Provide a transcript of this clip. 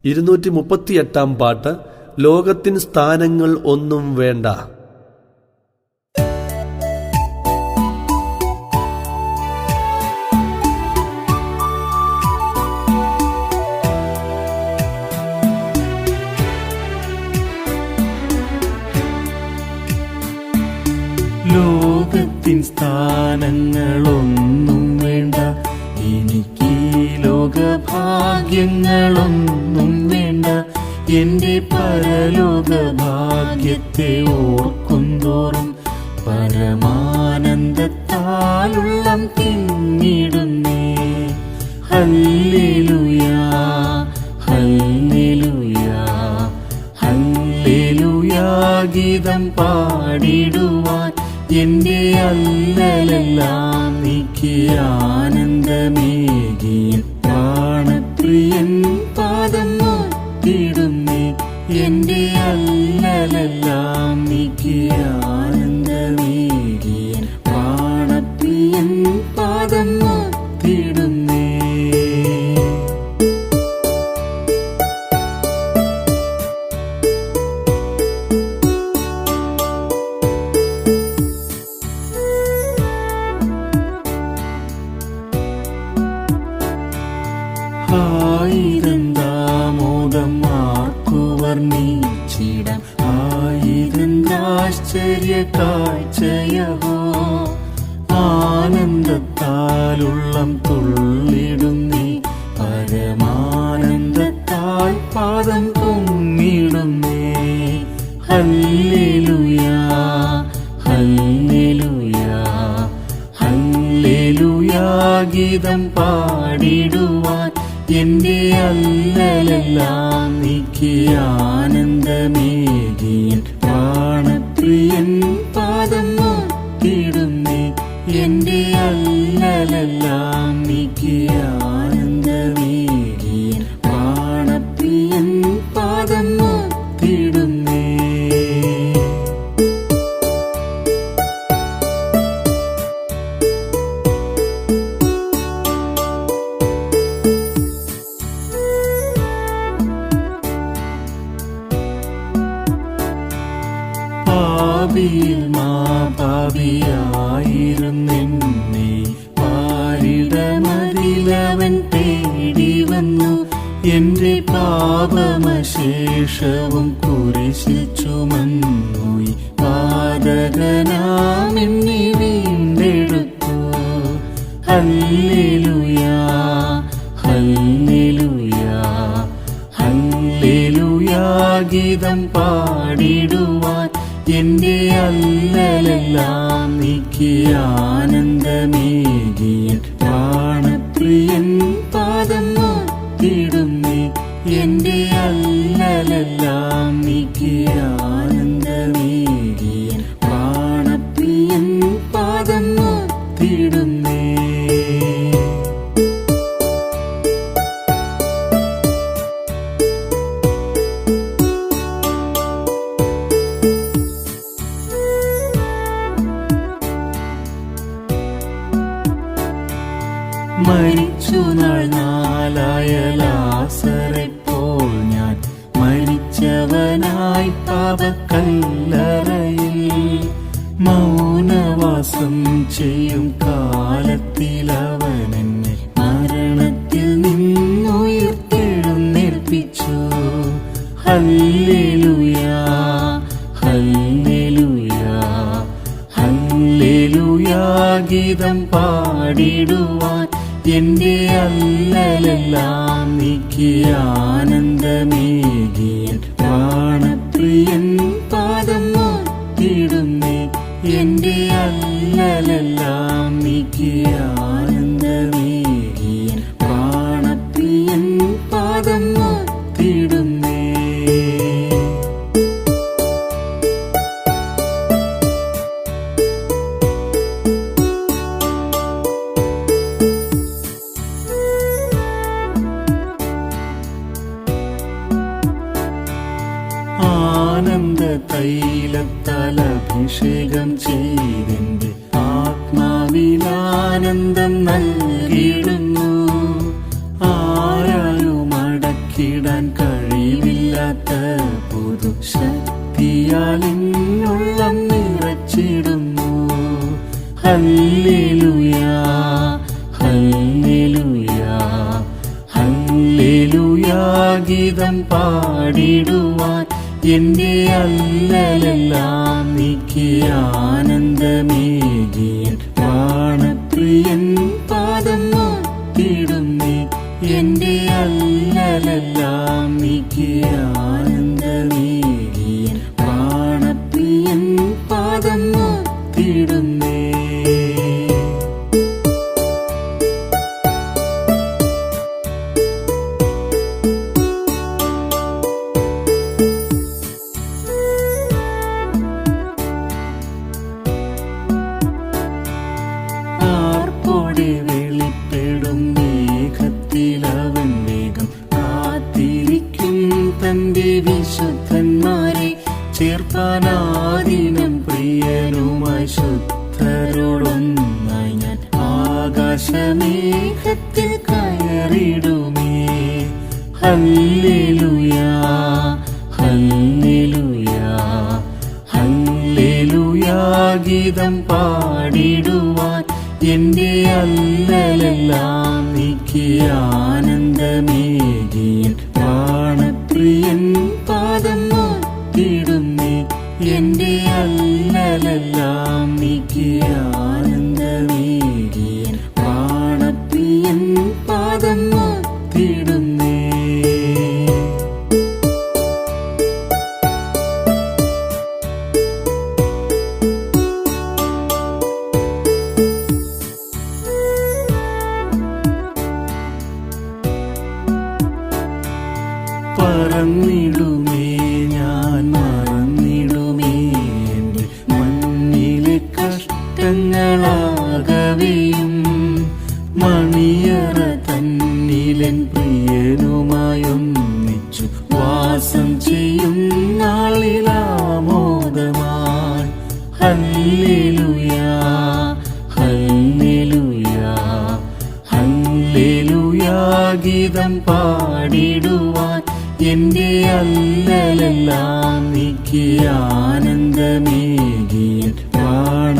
238 പാട്ട്. ലോകത്തിൻ സ്ഥാനങ്ങൾ ഒന്നും വേണ്ട. ലോകത്തിൻ സ്ഥാനങ്ങളൊന്നും വേണ്ട, എനിക്ക് ലോകഭാഗ്യങ്ങളൊന്നും വേണ്ട. എന്റെ പരലോക ഭാഗ്യത്തെ ഓർക്കുന്തോറും പരമാനന്ദത്താലുള്ളം തിങ്ങിടുന്നേ. ഹല്ലേലൂയാ ഹല്ലേലൂയാ ഹല്ലേലൂയാ ഗീതം പാടിടുവാൻ എന്റെ അല്ലലെല്ലാം നീക്കി ആനന്ദമേകിയ പ്രാണപ്രിയൻ പാദം നോക്കിടുന്നേ. എന്റെ അല്ലലെല്ലാം നീക്കി ആനന്ദമേകിയ പ്രാണപ്രിയൻ പാദം നോക്കിടുന്നേ. ആയിരന്താമോദം ആർക്കുവർണ്ണിച്ചിടാം, ആയിരന്താശ്ചര്യ കാഴ്ചയഹോ. ആനന്ദത്താലുള്ളം തുള്ളിടുന്നേ, പരമാനന്ദത്താൽ പാദം പൊങ്ങിടുന്നേ. ഹല്ലേലൂയാ ഹല്ലേലൂയാ ഹല്ലേലൂയാ ഗീതം പാടിടുവാൻ എന്റെ അല്ലലെല്ലാം നീക്കി ആനന്ദമേകിയ പ്രാണപ്രിയൻ പാദം നോക്കിടുന്നേ. എന്റെ അല്ലലെല്ലാം നീക്കി ആനന്ദമേകിയ പ്രാണപ്രിയൻ പാദം നോക്കിടുന്നേ. പാപിയിൽ പാപിയായിരുന്നെന്നെ പാരിടമതിലവൻ തേടി വന്നു. എന്റെ പാപമശേഷവും കുരിശിൽ ചുമന്നുയി പാതകനാമെന്നെ വീണ്ടെടുത്തു. ഹല്ലേലൂയാ ഹല്ലേലൂയാ ഹല്ലേലൂയാ ഗീതം പാടിടുവാൻ എന്റെ അല്ലലെല്ലാം നീക്കി ആനന്ദമേകിയ പ്രാണപ്രിയൻ പാദം നോക്കിടുന്നേ. എന്റെ അല്ലലെല്ലാം നീക്കി ആനന്ദമേകിയ പ്രാണപ്രിയൻ പാദം നോക്കിടുന്നേ. മരിച്ചു നാളായ ലാസറെപ്പോൾ ഞാൻ മരിച്ചവനായി പാപക്കല്ലറയിൽ മൗനവാസം ചെയ്യും കാലത്തിൽ അവനെന്നെ മരണത്തിൽ നിന്നുയർത്തെഴുന്നേൽപ്പിച്ചു. ഹല്ലേലൂയാ ഹല്ലേലൂയാ ഹല്ലേലൂയാ ഗീതം പാടിടുവാൻ എന്റെ അല്ലലെല്ലാം നീക്കി ആനന്ദമേകിയ പ്രാണപ്രിയൻ പാദം നോക്കിടുന്നേ. എന്റെ അല്ലലെല്ലാം നീക്കി ആനന്ദമേകിയ പ്രാണപ്രിയൻ പാദം നോക്കിടുന്നേ. ആനന്ദ തൈലത്താൽ അഭിഷേകം ചെയ്തെന്റെ ആത്മാവിലാനന്ദം നൽകിയിടുന്നു. ആരാലും അടക്കി മാറ്റിടാൻ കഴിവില്ലാത്ത പുതുശക്തിയാൽ എന്നുള്ളം നിറച്ചിടുന്നു. ഹല്ലേലൂയാ ഹല്ലേലൂയാ ഹല്ലേലൂയാ ഗീതം പാടിടുവാൻ എന്റെ അല്ലലെല്ലാം നീക്കി ആനന്ദമേകിയൻ പ്രാണപ്രിയൻ പാദം നോക്കിടുന്നേ. എന്റെ അല്ലലെല്ലാം നീക്കി ആനന്ദമേകിയൻ പ്രാണപ്രിയൻ പാദം നോക്കിടുന്നേ. വെളിപ്പെടും വേഗത്തിലവൻ വേഗം കാത്തിരിക്കും തന്റെ വിശുദ്ധന്മാരെ ചേർപ്പാനാദിനം പ്രിയനുമായി ശുദ്ധരോടൊന്നായി ഞാൻ ആകാശമേഘത്തിൽ കയറിടുമേ. ഹല്ലേലൂയാ ഹല്ലേലൂയാ ഹല്ലേലൂയാ ഗീതം പാടിടുവാൻ എന്റെ അല്ലലെല്ലാം നീക്കി ആനന്ദമേകിയൻ പ്രാണപ്രിയൻ പാദം നോക്കിടുന്നേ. എന്റെ അല്ലലെല്ലാം നീക്കി ആനന്ദമേകിയൻ പ്രാണപ്രിയൻ പാദം നോക്കിടുന്നേ. പറന്നിടുമേ ഞാൻ മറന്നിടുമേ എന്റെ മണ്ണിലെ കഷ്ടങ്ങളാകവെയും മണിയറ തന്നിലൻ പ്രിയനുമായൊന്നിച്ചു വാസം ചെയ്യും നാളിലാമോദമായി. ഹല്ലേലൂയാ ഹല്ലേലൂയാ ഹല്ലേലൂയാ ഗീതം പാടിടുവാൻ എന്റെ അല്ലലെല്ലാം നീക്കി ആനന്ദമേകിയൻ പ്രാണ